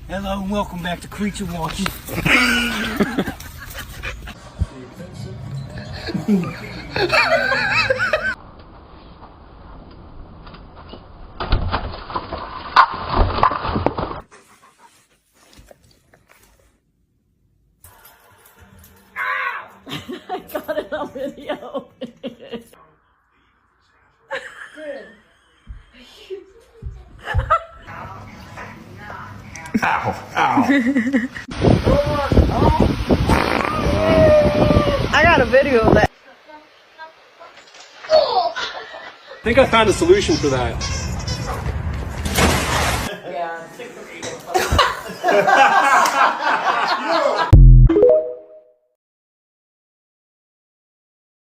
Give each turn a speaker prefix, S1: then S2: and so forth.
S1: Hello and welcome back to Creature Watching.
S2: I got it on video.
S3: Ow, ow.
S2: I got a video of that.
S3: I think I found a solution for that.
S2: Yeah.